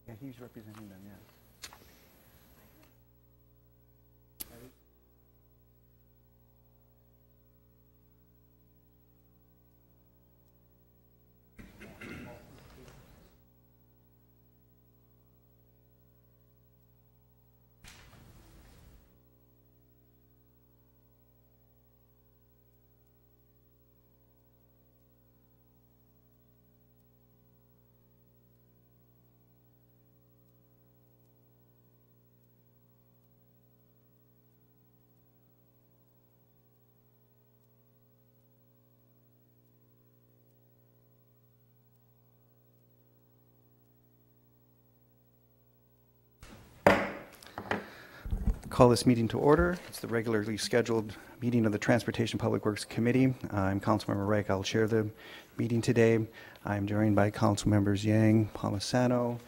Yeah, he's representing them, yeah. Call this meeting to order. It's the regularly scheduled meeting of the Transportation Public Works Committee. I'm Councilmember Reich. I'll chair the meeting today. I'm joined by Council Members Yang, Palmisano,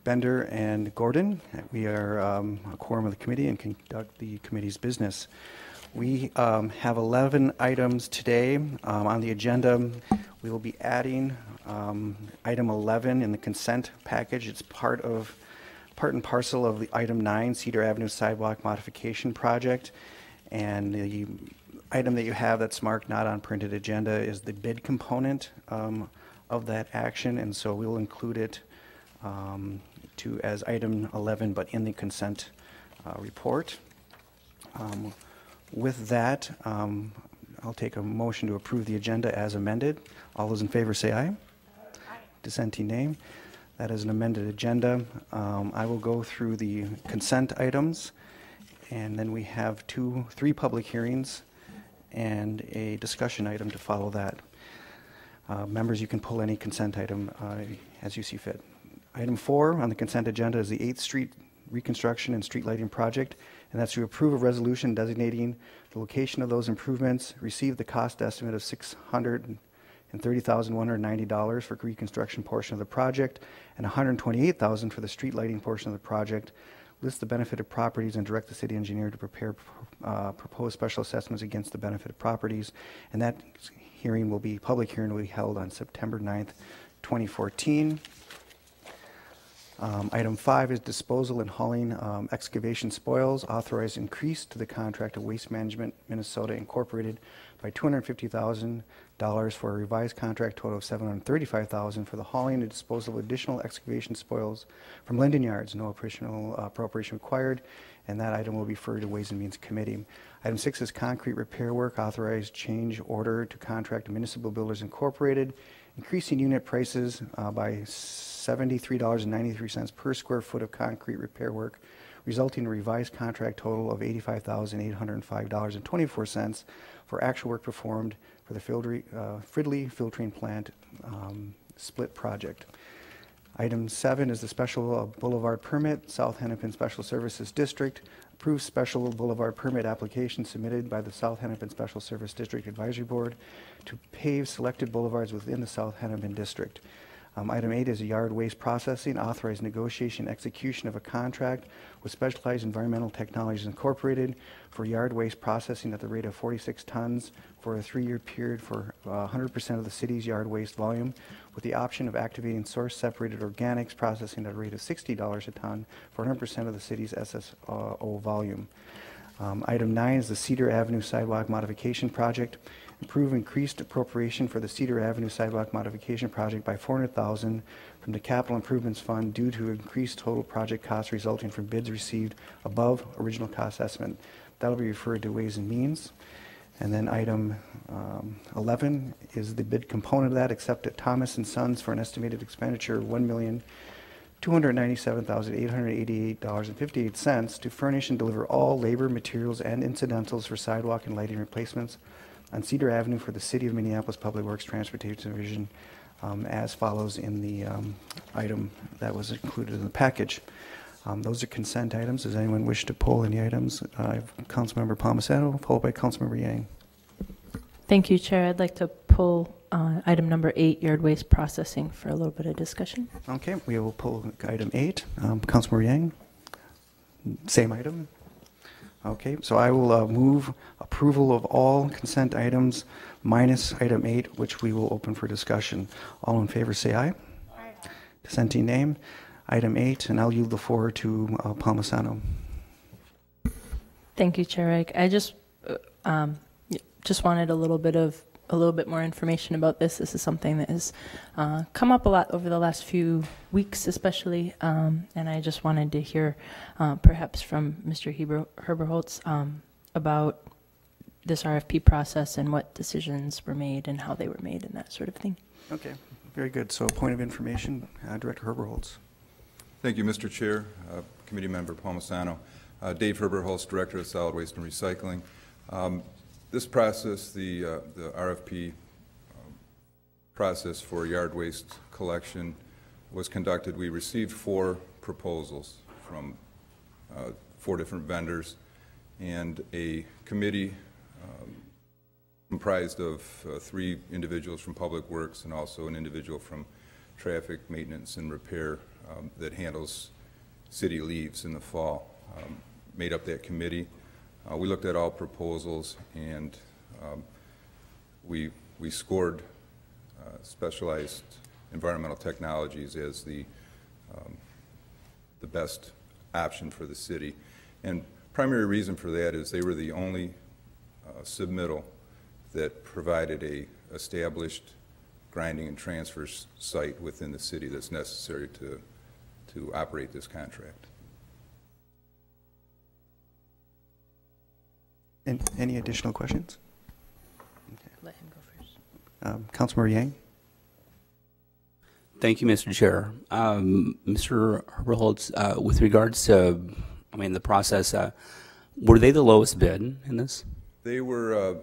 Bender, and Gordon. We are a quorum of the committee and conduct the committee's business. We have 11 items today on the agenda. We will be adding item 11 in the consent package. It's part and parcel of the item 9, Cedar Avenue Sidewalk Modification Project. And the item that you have that's marked not on printed agenda is the bid component of that action. And so we will include it as item 11, but in the consent report. With that, I'll take a motion to approve the agenda as amended. All those in favor say aye. Aye. Dissenting nay. That is an amended agenda. I will go through the consent items, and then we have three public hearings and a discussion item to follow that. Members, you can pull any consent item as you see fit. Item 4 on the consent agenda is the 8th Street Reconstruction and Street Lighting Project, and that's to approve a resolution designating the location of those improvements, receive the cost estimate of $630,190 for reconstruction portion of the project, and $128,000 for the street lighting portion of the project. List the benefited properties and direct the city engineer to prepare proposed special assessments against the benefited properties. And that public hearing will be held on September 9th, 2014. Item 5 is disposal and hauling excavation spoils. Authorize increase to the contract of Waste Management Minnesota Incorporated by $250,000 for a revised contract total of $735,000 for the hauling and disposal of additional excavation spoils from Linden Yards. No appropriation required, and that item will be referred to Ways and Means Committee. Item 6 is concrete repair work. Authorized change order to contract Municipal Builders Incorporated, increasing unit prices by $73.93 per square foot of concrete repair work, resulting in a revised contract total of $85,805.24 for actual work performed for the Fridley Filtering Plant split project. Item 7 is the special boulevard permit, South Hennepin Special Services District. Approved special boulevard permit application submitted by the South Hennepin Special Service District Advisory Board to pave selected boulevards within the South Hennepin District. Item 8 is a yard waste processing. Authorized negotiation execution of a contract with Specialized Environmental Technologies Incorporated for yard waste processing at the rate of 46 tons for a 3-year period for 100% of the city's yard waste volume, with the option of activating source separated organics processing at a rate of $60 a ton for 100% of the city's SSO volume. Item 9 is the Cedar Avenue Sidewalk Modification Project. Approve increased appropriation for the Cedar Avenue Sidewalk Modification Project by $400,000 from the Capital Improvements Fund due to increased total project costs resulting from bids received above original cost estimate. That will be referred to Ways and Means. And then item 11 is the bid component of that, accept at Thomas & Sons for an estimated expenditure of $1,297,888.58 to furnish and deliver all labor, materials, and incidentals for sidewalk and lighting replacements on Cedar Avenue for the City of Minneapolis Public Works Transportation Division, as follows in the item that was included in the package. Those are consent items. Does anyone wish to pull any items? I have Councilmember Palmisano, followed by Councilmember Yang. Thank you, Chair. I'd like to pull item number 8, yard waste processing, for a little bit of discussion. Okay, we will pull item 8. Councilmember Yang, same item. Okay, so I will move approval of all consent items minus item 8, which we will open for discussion. All in favor say aye. Aye. Dissenting nay. Item 8, and I'll yield the floor to Palmisano. Thank you, Chair Ike. I just wanted a little bit more information about this. This is something that has come up a lot over the last few weeks, especially, and I just wanted to hear perhaps from Mr. Herberholz about this RFP process and what decisions were made and how they were made and that sort of thing. Okay, very good. So, point of information, Director Herberholz. Thank you, Mr. Chair, Committee Member Palmisano. Dave Herberholz, Director of Solid Waste and Recycling. This process, the RFP process for yard waste collection was conducted. We received 4 proposals from 4 different vendors, and a committee comprised of 3 individuals from Public Works and also an individual from Traffic Maintenance and Repair that handles city leaves in the fall, made up that committee. We looked at all proposals, and we scored Specialized Environmental Technologies as the best option for the city. And primary reason for that is they were the only submittal that provided a established grinding and transfer site within the city that's necessary to operate this contract. And any additional questions? Okay. Let him go first. Councilmember Yang. Thank you, Mr. Chair. Mr. Herberholz, with regards to, the process, were they the lowest bid in this? They were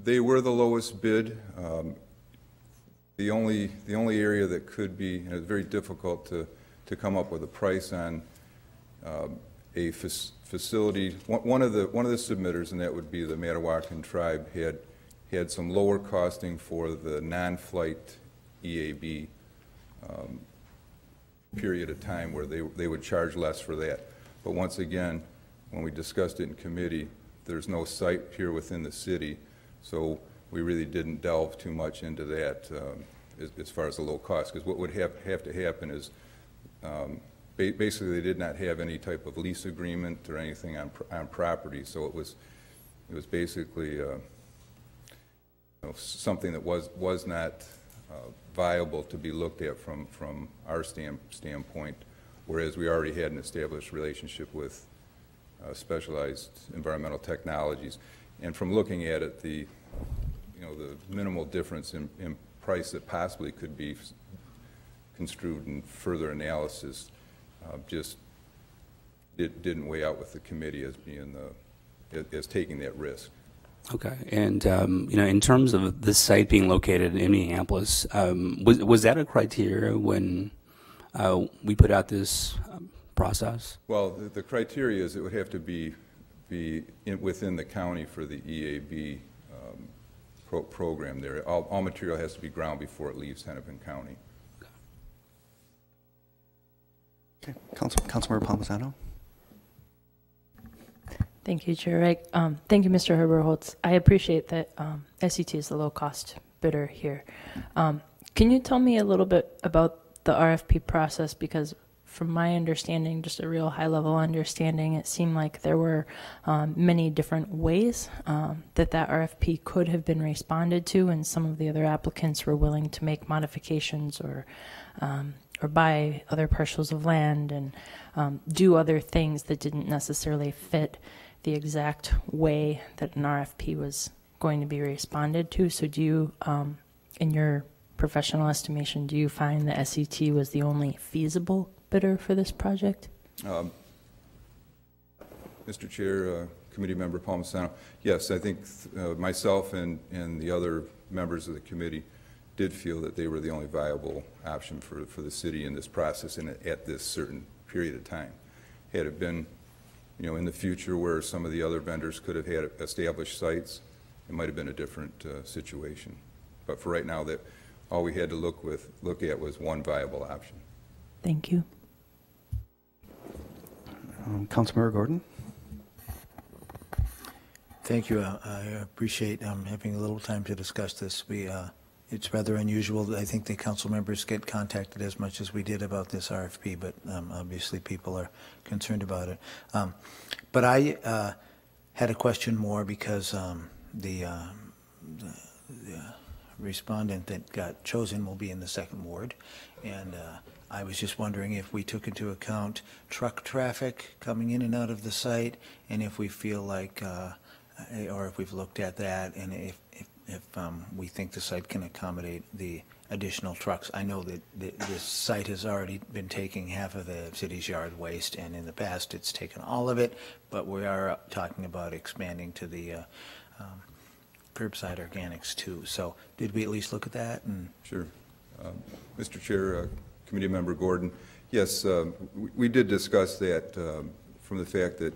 the lowest bid. The only area that could be, and it's very difficult to come up with a price on a facility. One of the submitters, and that would be the Matawakan tribe, had some lower costing for the non-flight EAB period of time where they would charge less for that. But once again, when we discussed it in committee, there's no site here within the city, so we really didn't delve too much into that as far as the low cost, because what would have to happen is basically they did not have any type of lease agreement or anything on property, so it was basically something that was not viable to be looked at from our standpoint, whereas we already had an established relationship with Specialized Environmental Technologies. And from looking at it, the minimal difference in price that possibly could be construed in further analysis just didn't weigh out with the committee as being as taking that risk. Okay, and in terms of this site being located in Minneapolis, was that a criteria when we put out this process? Well, the criteria is it would have to be within the county for the EAB program there. All material has to be ground before it leaves Hennepin County. Okay, Councilmember Palmisano. Thank you, Chair Wright. Thank you, Mr. Herberholz. I appreciate that SET is the low-cost bidder here. Can you tell me a little bit about the RFP process? Because from my understanding, just a real high-level understanding, it seemed like there were many different ways that RFP could have been responded to, and some of the other applicants were willing to make modifications or buy other parcels of land and do other things that didn't necessarily fit the exact way that an RFP was going to be responded to. So do you, in your professional estimation, do you find that SET was the only feasible bidder for this project? Mr. Chair, Committee Member Palmisano, yes, I think myself and the other members of the committee did feel that they were the only viable option for the city in this process and at this certain period of time. Had it been in the future where some of the other vendors could have had established sites, it might have been a different situation. But for right now, that all we had to look at was one viable option. Thank you. Councilmember Gordon. Thank you. I appreciate having a little time to discuss this. We it's rather unusual. I think the council members get contacted as much as we did about this RFP, but obviously people are concerned about it. But I had a question more because the respondent that got chosen will be in the second ward, and I was just wondering if we took into account truck traffic coming in and out of the site, and if we feel like, or if we've looked at that, and if we think the site can accommodate the additional trucks. I know that this site has already been taking half of the city's yard waste, and in the past it's taken all of it, but we are talking about expanding to the curbside organics too. So did we at least look at that? And Sure. Mr. Chair, Committee Member Gordon, yes, we did discuss that from the fact that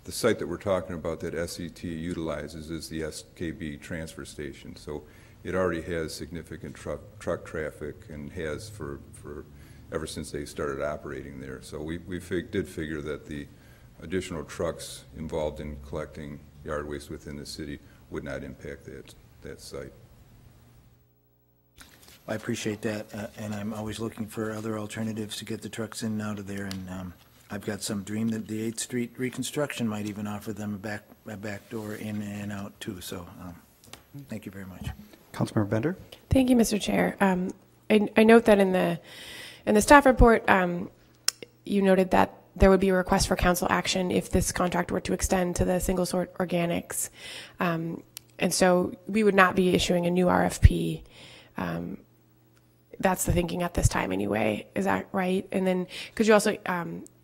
the site that we're talking about that SET utilizes is the SKB transfer station. So it already has significant truck traffic and has for ever since they started operating there. So we did figure that the additional trucks involved in collecting yard waste within the city would not impact that site. I appreciate that, and I'm always looking for other alternatives to get the trucks in and out of there, and I've got some dream that the 8th Street reconstruction might even offer them a back door in and out too, so thank you very much. Councilmember Bender? Thank you, Mr. Chair. I note that in the staff report, you noted that there would be a request for council action if this contract were to extend to the single sort organics. And so we would not be issuing a new RFP. That's the thinking at this time anyway. Is that right? And then could you also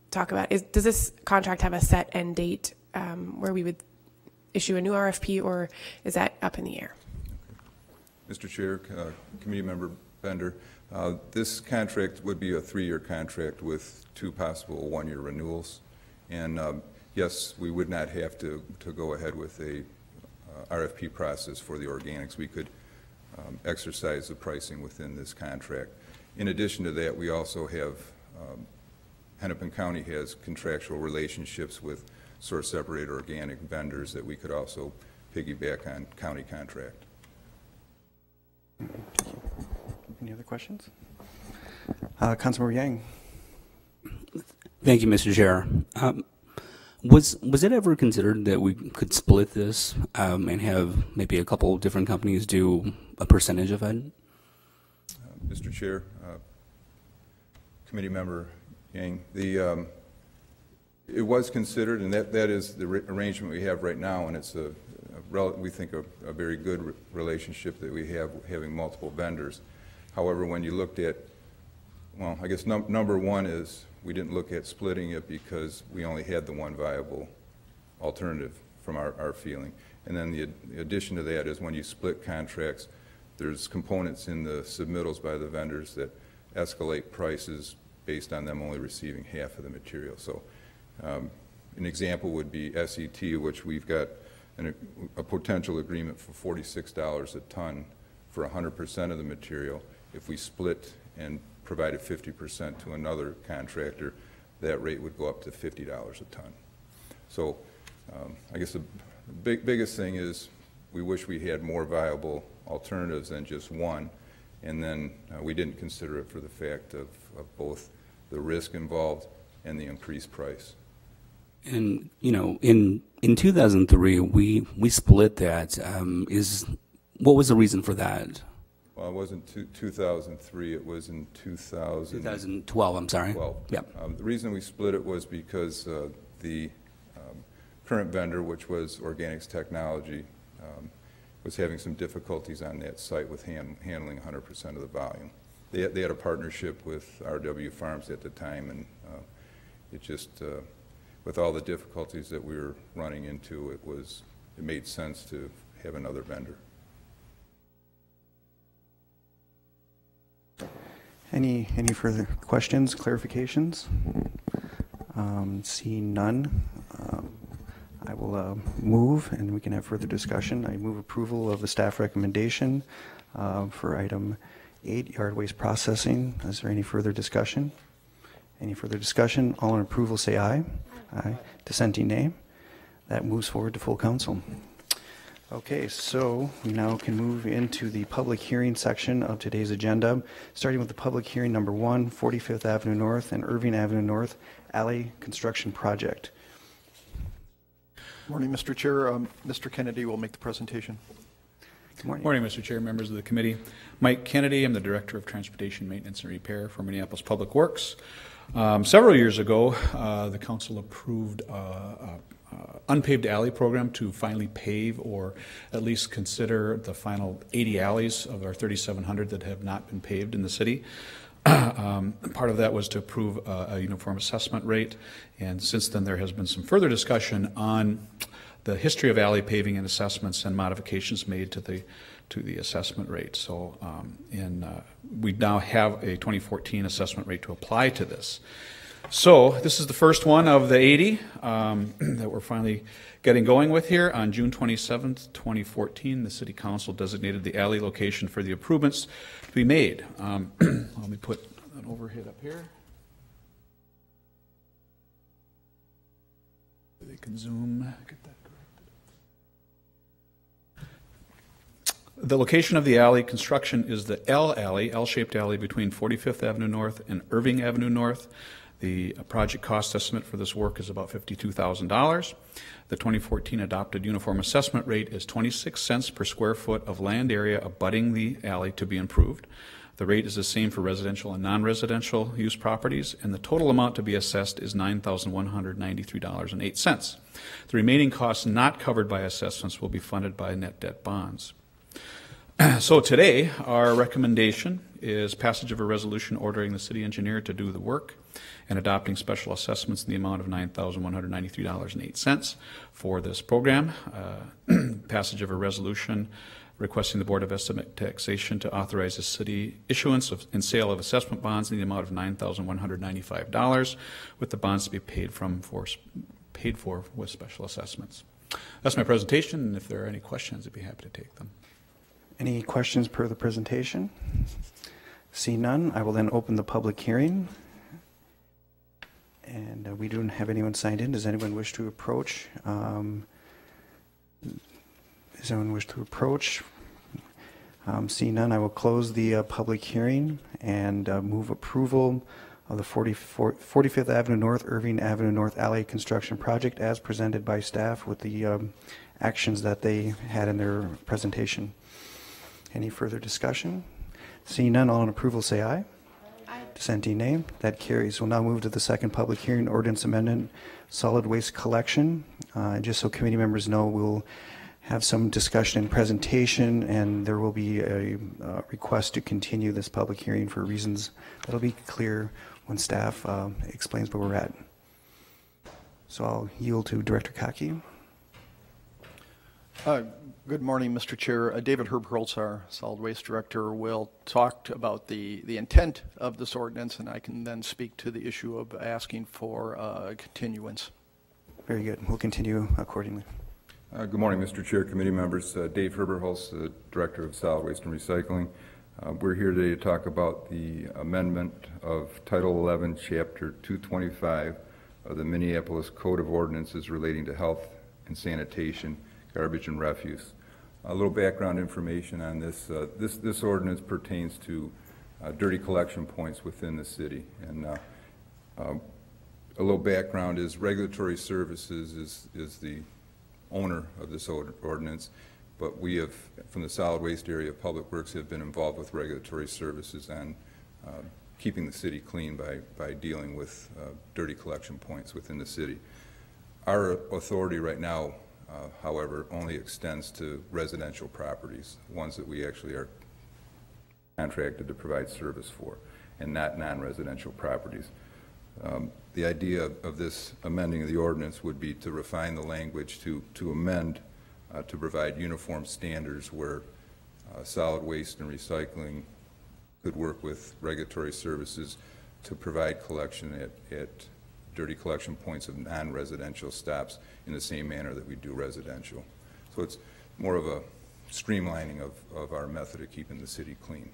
talk about, does this contract have a set end date where we would issue a new RFP, or is that up in the air? Mr. Chair, Committee Member Bender, this contract would be a 3-year contract with 2 possible 1-year renewals. And yes, we would not have to go ahead with a RFP process for the organics. We could exercise the pricing within this contract. In addition to that, we also have, Hennepin County has contractual relationships with source separated organic vendors that we could also piggyback on county contract. Any other questions? Councilmember Yang? Thank you, Mr. Chair. Was it ever considered that we could split this and have maybe a couple different companies do a percentage of it? Mr. Chair, Committee Member Yang, it was considered, and that is the arrangement we have right now, and it's we think a very good relationship that we have, having multiple vendors. However, when you looked at, well, I guess number one is we didn't look at splitting it because we only had the one viable alternative from our feeling. And then the addition to that is when you split contracts, there's components in the submittals by the vendors that escalate prices based on them only receiving half of the material. So an example would be SET, which we've got a potential agreement for $46 a ton for 100% of the material. If we split and provided 50% to another contractor, that rate would go up to $50 a ton. So I guess the biggest thing is we wish we had more viable alternatives than just one, and then we didn't consider it for the fact of both the risk involved and the increased price. And you know, in 2003, we split that. What was the reason for that? Well, it wasn't 2003. It was in 2012. I'm sorry. 12. Yep. The reason we split it was because the current vendor, which was Organics Technology, was having some difficulties on that site with handling 100% of the volume. They had a partnership with RW Farms at the time, and it just, with all the difficulties that we were running into, it made sense to have another vendor. Any further questions, clarifications? Seeing none, I will move, and we can have further discussion. I move approval of the staff recommendation for item 8, yard waste processing. Is there any further discussion? Any further discussion? All in approval say aye. Aye. Dissenting nay. That moves forward to full council. Okay, so we now can move into the public hearing section of today's agenda, starting with the public hearing number 1, 45th Avenue North and Irving Avenue North Alley Construction Project. Morning, Mr. Chair. Mr. Kennedy will make the presentation. Good morning. Morning, Mr. Chair, members of the committee. Mike Kennedy, I'm the Director of Transportation Maintenance and Repair for Minneapolis Public Works. Several years ago, the council approved unpaved alley program to finally pave or at least consider the final 80 alleys of our 3,700 that have not been paved in the city. Part of that was to approve a uniform assessment rate, and since then there has been some further discussion on the history of alley paving and assessments and modifications made to the assessment rate. So we now have a 2014 assessment rate to apply to this. So this is the first one of the 80 that we're finally getting going with here. On June 27th, 2014, the City Council designated the alley location for the improvements to be made. Let me put an overhead up here. They can zoom, get that corrected. The location of the alley construction is the L-shaped alley between 45th Avenue North and Irving Avenue North. The project cost estimate for this work is about $52,000. The 2014 adopted uniform assessment rate is 26 cents per square foot of land area abutting the alley to be improved. The rate is the same for residential and non-residential use properties, and the total amount to be assessed is $9,193.08. The remaining costs not covered by assessments will be funded by net debt bonds. So today, our recommendation is passage of a resolution ordering the city engineer to do the work and adopting special assessments in the amount of $9,193.08 for this program. Passage of a resolution requesting the Board of Estimate Taxation to authorize the city issuance and sale of assessment bonds in the amount of $9,195, with the bonds to be paid for with special assessments. That's my presentation, and if there are any questions, I'd be happy to take them. Any questions per the presentation? See none, I will then open the public hearing. And we don't have anyone signed in. Does anyone wish to approach? Seeing none, I will close the public hearing and move approval of the 45th Avenue North, Irving Avenue North Alley Construction Project as presented by staff with the actions that they had in their presentation. Any further discussion? Seeing none, all in approval say aye. Aye. Dissenting nay. That carries. We'll now move to the second public hearing, ordinance amendment, solid waste collection. Just so committee members know, we'll have some discussion and presentation, and there will be a request to continue this public hearing for reasons that'll be clear when staff explains where we're at. So I'll yield to Director Kaki. Good morning, Mr. Chair. David Herb-Holtz, our Solid Waste Director, will talk about the intent of this ordinance, and I can then speak to the issue of asking for continuance. Very good. We'll continue accordingly. Good morning, Mr. Chair, committee members. Dave Herberholz, the Director of Solid Waste and Recycling. We're here today to talk about the amendment of Title 11, Chapter 225 of the Minneapolis Code of Ordinances relating to health and sanitation, garbage and refuse. A little background information on this. This ordinance pertains to dirty collection points within the city. And a little background is Regulatory Services is the owner of this ordinance, but we have, from the solid waste area of Public Works, have been involved with Regulatory Services on keeping the city clean by dealing with dirty collection points within the city. Our authority right now, however, only extends to residential properties, ones that we actually are contracted to provide service for, and not non-residential properties. The idea of this amending of the ordinance would be to refine the language to amend to provide uniform standards where solid waste and recycling could work with Regulatory Services to provide collection at dirty collection points of non-residential stops in the same manner that we do residential. So it's more of a streamlining of our method of keeping the city clean.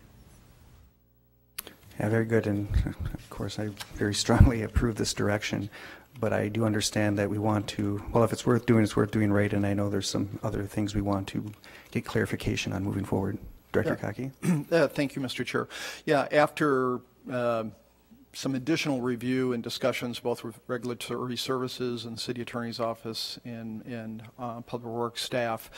Yeah, very good, and of course, I very strongly approve this direction, but I do understand that we want to, well, if it's worth doing right, and I know there's some other things we want to get clarification on moving forward. Director Kaki? Thank you, Mr. Chair. Yeah, after some additional review and discussions both with regulatory services and city attorney's office and public works staff,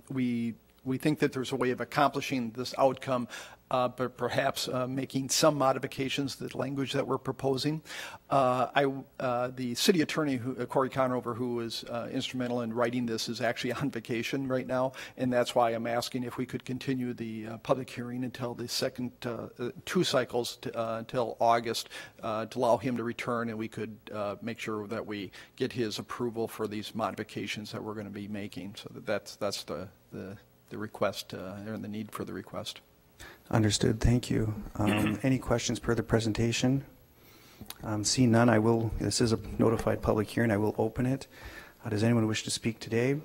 we think that there's a way of accomplishing this outcome, but perhaps making some modifications to the language that we're proposing. The city attorney, Corey Conover, who was instrumental in writing this, is actually on vacation right now, and that's why I'm asking if we could continue the public hearing until the second 2 cycles until August to allow him to return, and we could make sure that we get his approval for these modifications that we're going to be making. So that's the request and the need for the request. Understood. Thank you. Any questions per the presentation? Seeing none, this is a notified public hearing. I will open it. Does anyone wish to speak today?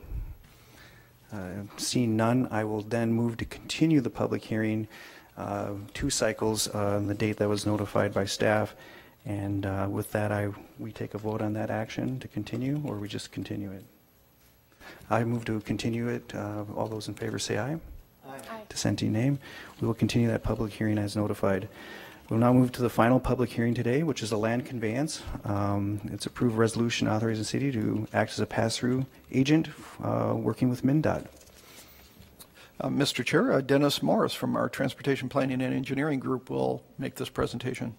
Seeing none, I will then move to continue the public hearing 2 cycles on the date that was notified by staff. And with that, we take a vote on that action to continue, or we just continue it? I move to continue it. All those in favor say aye. Aye. Dissenting name. We will continue that public hearing as notified. We'll now move to the final public hearing today, which is a land conveyance. It's approved resolution authorizing the city to act as a pass-through agent working with MnDOT. Mr. Chair, Dennis Morris from our Transportation Planning and Engineering Group will make this presentation.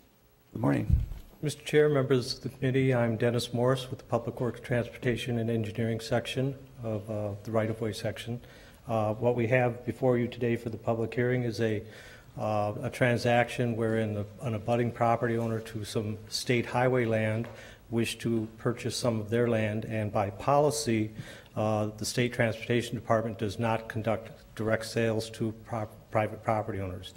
Good morning. Mr. Chair, members of the committee, I'm Dennis Morris with the Public Works Transportation and Engineering section of the right-of-way section. What we have before you today for the public hearing is a transaction wherein an abutting property owner to some state highway land wish to purchase some of their land, and by policy, the State Transportation Department does not conduct direct sales to private property owners.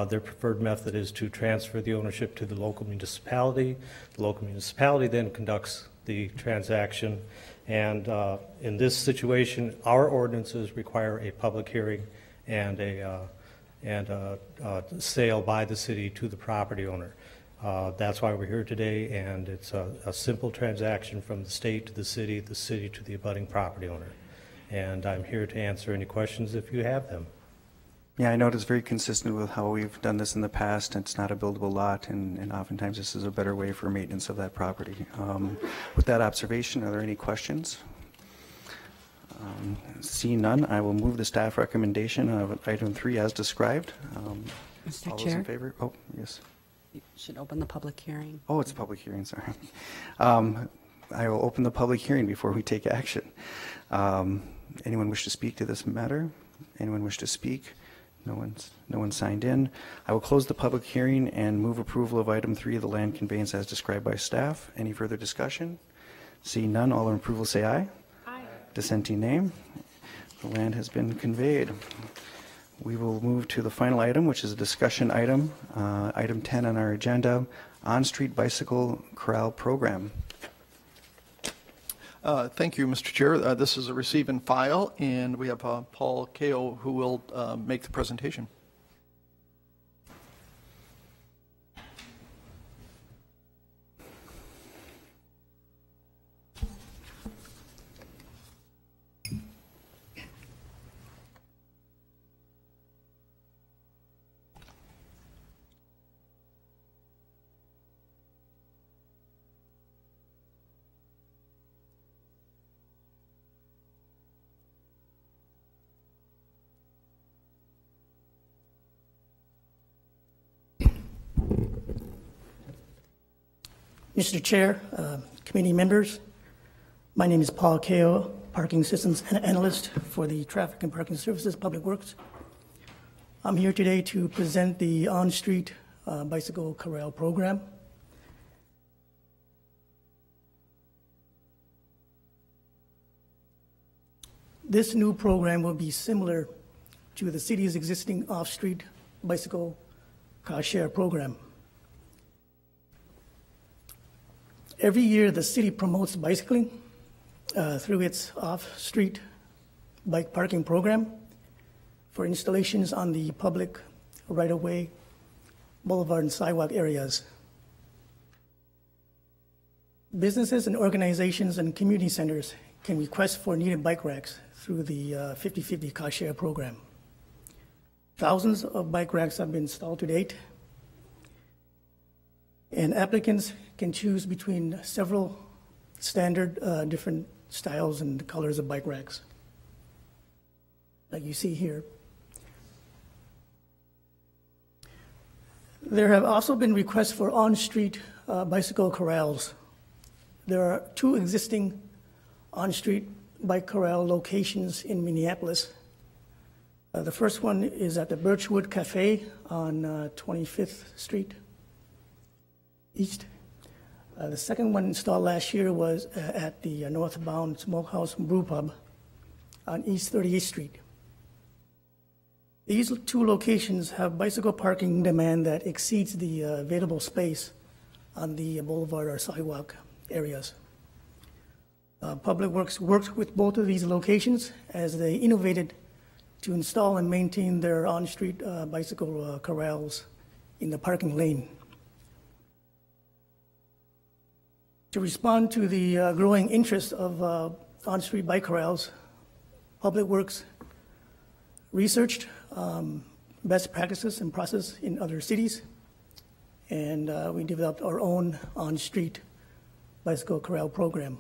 Their preferred method is to transfer the ownership to the local municipality. The local municipality then conducts the transaction. And in this situation, our ordinances require a public hearing and a sale by the city to the property owner. That's why we're here today, and it's a simple transaction from the state to the city to the abutting property owner. And I'm here to answer any questions if you have them. Yeah, I know it's very consistent with how we've done this in the past. It's not a buildable lot, and oftentimes this is a better way for maintenance of that property. With that observation, are there any questions? Seeing none, I will move the staff recommendation of item 3 as described. Mr. All Chair? those in favor? Oh, yes. You should open the public hearing. Oh, it's a public hearing, sorry. I will open the public hearing before we take action. Anyone wish to speak to this matter? Anyone wish to speak? No one signed in. I will close the public hearing and move approval of item 3 of the land conveyance as described by staff. Any further discussion? Seeing none, all in approval say aye. Aye. Dissenting name. The land has been conveyed. We will move to the final item, which is a discussion item, item 10 on our agenda, on-street bicycle corral program. Thank you, Mr. Chair. This is a receive and file, and we have Paul Kao who will make the presentation. Mr. Chair, committee members, my name is Paul Kao, Parking Systems Analyst for the Traffic and Parking Services Public Works. I'm here today to present the on-street bicycle corral program. This new program will be similar to the city's existing off-street bicycle car share program. Every year, the city promotes bicycling through its off-street bike parking program for installations on the public right-of-way boulevard and sidewalk areas. Businesses and organizations and community centers can request for needed bike racks through the 50/50 cost share program. Thousands of bike racks have been installed to date, and applicants can choose between several standard different styles and colors of bike racks, like you see here. There have also been requests for on-street bicycle corrals. There are 2 existing on-street bike corral locations in Minneapolis. The first one is at the Birchwood Cafe on 25th Street East. The second one installed last year was at the northbound Smokehouse Brew Pub on East 38th Street. These 2 locations have bicycle parking demand that exceeds the available space on the boulevard or sidewalk areas. Public Works worked with both of these locations as they innovated to install and maintain their on-street bicycle corrals in the parking lane. To respond to the growing interest of on-street bike corrals, Public Works researched best practices and process in other cities, and we developed our own on-street bicycle corral program.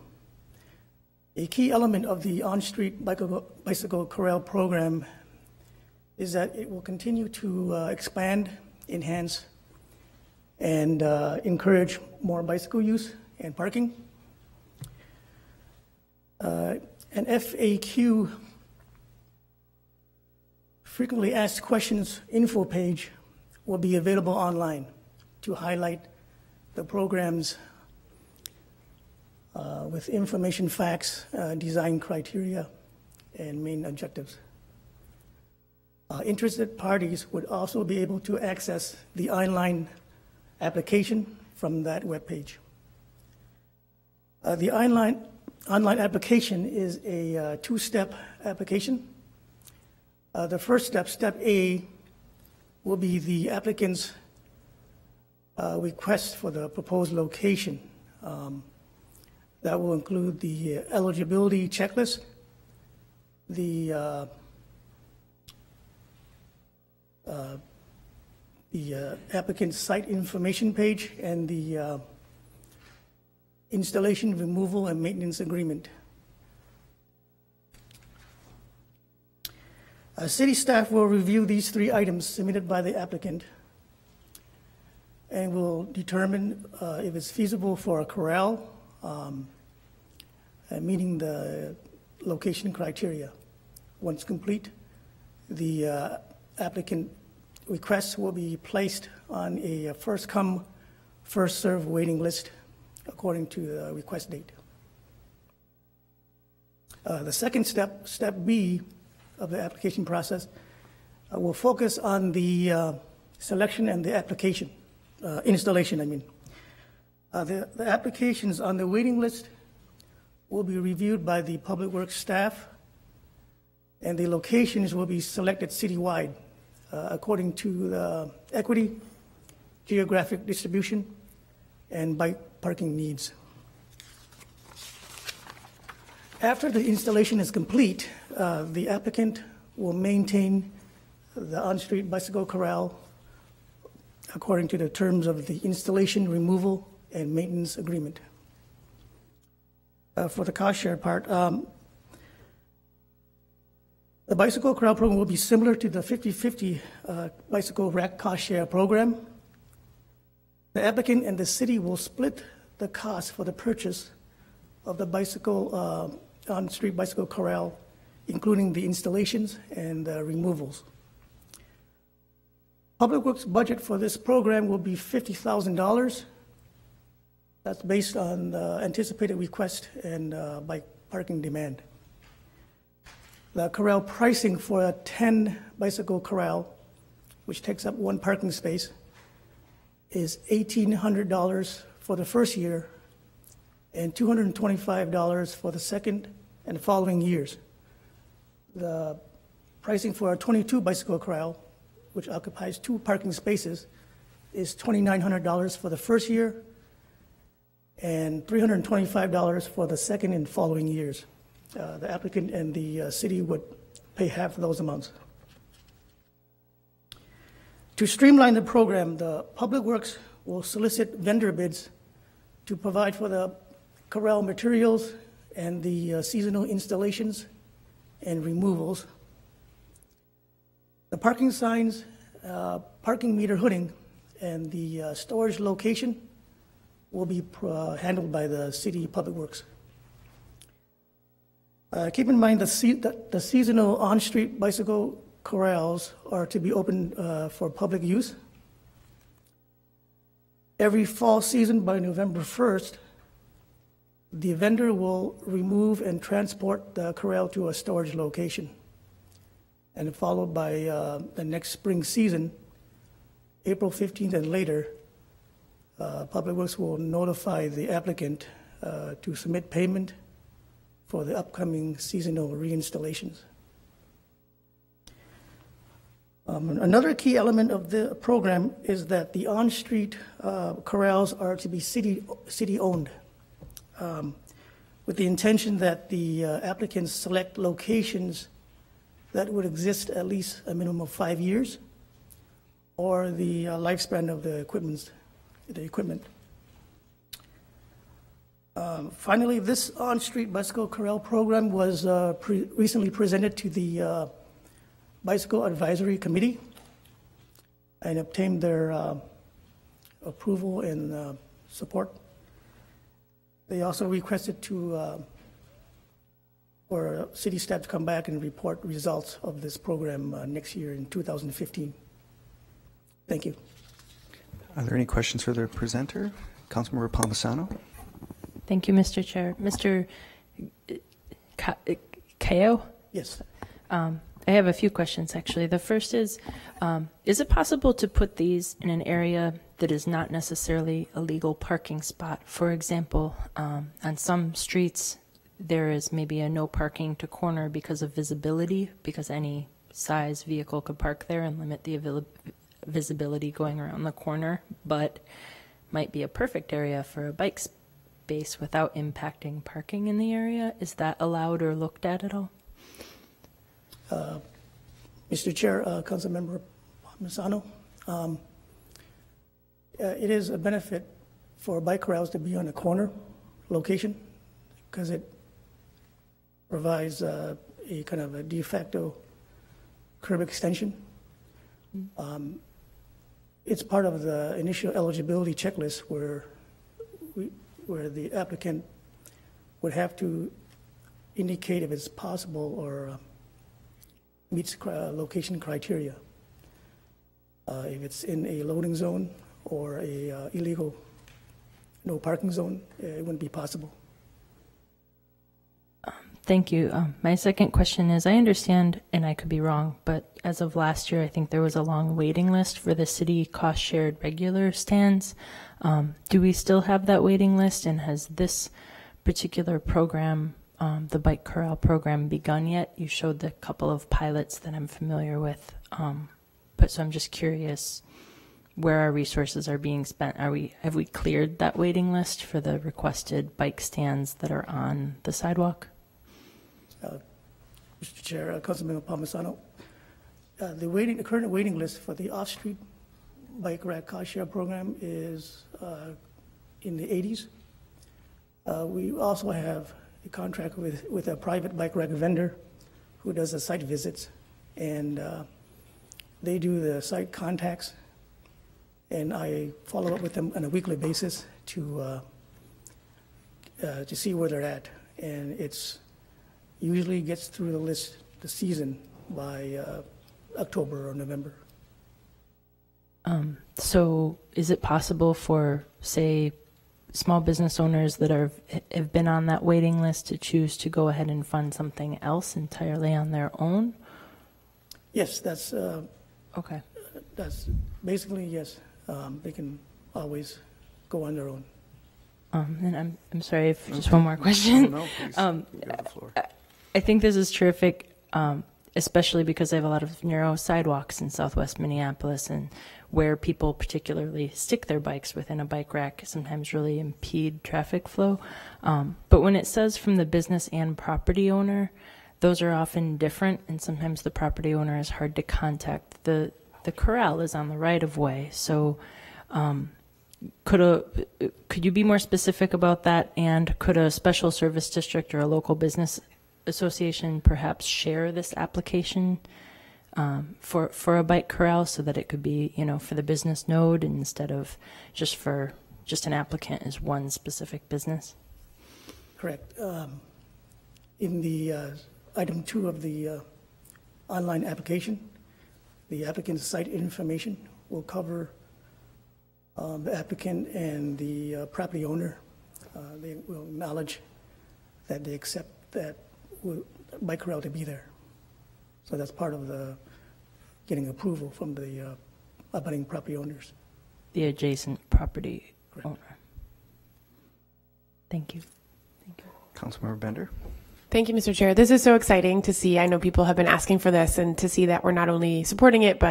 A key element of the on-street bicycle corral program is that it will continue to expand, enhance, and encourage more bicycle use and parking. An FAQ, frequently asked questions info page, will be available online to highlight the program's with information, facts, design criteria, and main objectives. Interested parties would also be able to access the online application from that webpage. The online application is a 2-step application. The first step, step A, will be the applicant's request for the proposed location. That will include the eligibility checklist, the applicant's site information page, and the installation, removal, and maintenance agreement. City staff will review these 3 items submitted by the applicant and will determine if it's feasible for a corral, meeting the location criteria. Once complete, the applicant requests will be placed on a first-come, first-served waiting list according to the request date. The second step, step B of the application process, will focus on the selection and the application, installation, I mean. The applications on the waiting list will be reviewed by the Public Works staff, and the locations will be selected citywide according to the equity, geographic distribution, and bike parking needs. After the installation is complete, the applicant will maintain the on-street bicycle corral according to the terms of the installation, removal, and maintenance agreement. For the cost share part, the bicycle corral program will be similar to the 50/50 bicycle rack cost share program. The applicant and the city will split the cost for the purchase of the bicycle on-street bicycle corral, including the installations and the removals. Public Works budget for this program will be $50,000. That's based on the anticipated request and bike parking demand. The corral pricing for a 10 bicycle corral, which takes up 1 parking space, is $1,800 for the first year and $225 for the second and following years. The pricing for a 22 bicycle corral, which occupies 2 parking spaces, is $2,900 for the first year and $325 for the second and following years. The applicant and the city would pay half of those amounts. To streamline the program, the Public Works will solicit vendor bids to provide for the corral materials and the seasonal installations and removals. The parking signs, parking meter hooding, and the storage location will be handled by the City Public Works. Keep in mind that the seasonal on-street bicycle corrals are to be open for public use. Every fall season by November 1st, the vendor will remove and transport the corral to a storage location. And followed by the next spring season, April 15th and later, Public Works will notify the applicant to submit payment for the upcoming seasonal reinstallations. Another key element of the program is that the on-street corrals are to be city-owned, with the intention that the applicants select locations that would exist at least a minimum of 5 years, or the lifespan of the equipment. Finally, this on-street bicycle corral program was recently presented to the Bicycle Advisory Committee and obtained their approval and support. They also requested for city staff to come back and report results of this program next year in 2015. Thank you. Are there any questions for the presenter? Councilmember Palmisano? Thank you, Mr. Chair. Mr. Kao? Yes. I have a few questions, actually. The first is it possible to put these in an area that is not necessarily a legal parking spot? For example, on some streets, there is maybe a no parking to corner because of visibility, because any size vehicle could park there and limit the visibility going around the corner, but might be a perfect area for a bike space without impacting parking in the area. Is that allowed or looked at all? Mr. Chair, Councilmember Palmisano, it is a benefit for bike corrals to be on a corner location because it provides a kind of a de facto curb extension. It's part of the initial eligibility checklist where the applicant would have to indicate if it's possible or meets location criteria. If it's in a loading zone or a illegal no parking zone, it wouldn't be possible. Thank you. My second question is, I understand, and I could be wrong, but as of last year, I think there was a long waiting list for the city cost-shared regular stands. Do we still have that waiting list, and has this particular program, the Bike Corral program, begun yet? You showed the couple of pilots that I'm familiar with, but so I'm just curious where our resources are being spent. Have we cleared that waiting list for the requested bike stands that are on the sidewalk? Mr. Chair, Councilmember Palmisano, the current waiting list for the off-street bike rack cost share program is in the 80s. We also have a contract with a private bike rack vendor who does the site visits, and they do the site contacts, and I follow up with them on a weekly basis to see where they're at, and it's usually gets through the season by October or November. So is it possible for, say, small business owners that have been on that waiting list to choose to go ahead and fund something else entirely on their own? Yes, that's okay. That's basically, yes. They can always go on their own. And I'm sorry, if just one more question. No, please. You have the floor. I think this is terrific, especially because I have a lot of narrow sidewalks in Southwest Minneapolis, and where people particularly stick their bikes within a bike rack sometimes really impede traffic flow. But when it says from the business and property owner, those are often different, and sometimes the property owner is hard to contact. The corral is on the right of way, so could you be more specific about that? And could a special service district or a local business association perhaps share this application for a bike corral so that it could be, for the business node instead of just an applicant as one specific business? Correct. In the item 2 of the online application, the applicant's site information will cover the applicant and the property owner. They will acknowledge that they accept that bike corral to be there. So that's part of the getting approval from the abutting property owners. The adjacent property Correct. owner. Thank you. Thank you. Councilmember Bender. Thank you, Mr. Chair. This is so exciting to see. I know people have been asking for this, and to see that we're not only supporting it,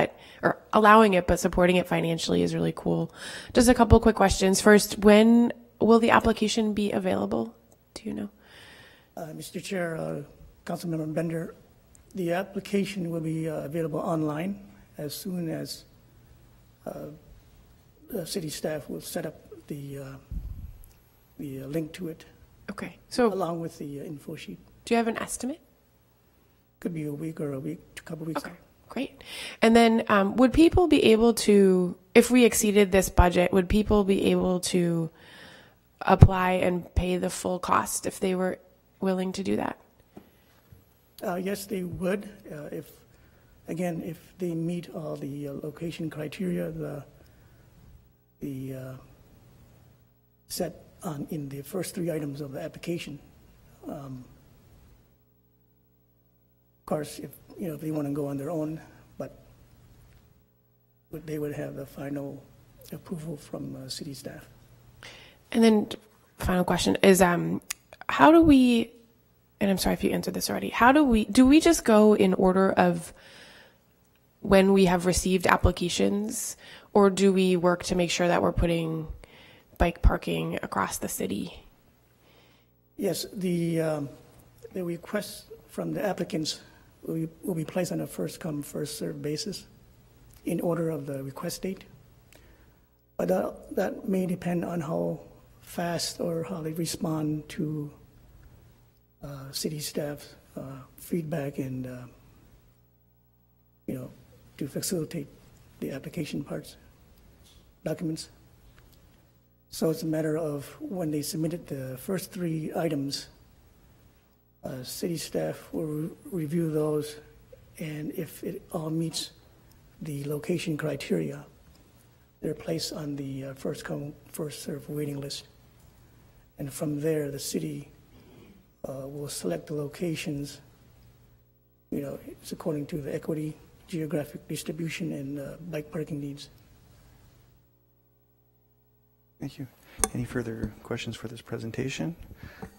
or allowing it, but supporting it financially is really cool. Just a couple quick questions. First, when will the application be available? Do you know? Mr. Chair, Councilmember Bender, the application will be available online as soon as the city staff will set up the link to it, Okay. So along with the info sheet. do you have an estimate? Could be a week or a couple weeks. Okay, great. And then would people be able to, if we exceeded this budget, would people be able to apply and pay the full cost if they were willing to do that? Yes, they would. If they meet all the location criteria, the set on in the first 3 items of the application. Of course, if they want to go on their own, but they would have the final approval from city staff. And then final question is, how do we, and I'm sorry if you answered this already, do we just go in order of when we have received applications, or do we work to make sure that we're putting bike parking across the city? Yes, the requests from the applicants will be placed on a first come, first served basis in order of the request date. But that may depend on how fast or how they respond to city staff's feedback and, to facilitate the application documents. So it's a matter of when they submitted the first 3 items, city staff will review those, and if it all meets the location criteria, they're placed on the first come, first served waiting list. And from there, the city will select the locations, it's according to the equity, geographic distribution, and bike parking needs. Thank you. Any further questions for this presentation?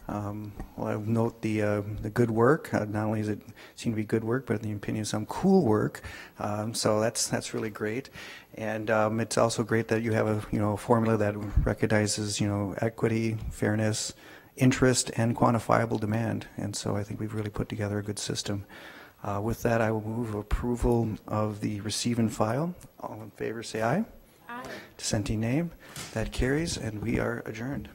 Well, I note the good work. Not only does it seem to be good work, but in the opinion of some cool work. So that's really great. And it's also great that you have a formula that recognizes equity, fairness, interest, and quantifiable demand. And so I think we've really put together a good system. With that, I will move approval of the receive and file. All in favor, say aye. Aye. Dissenting name. That carries, and we are adjourned.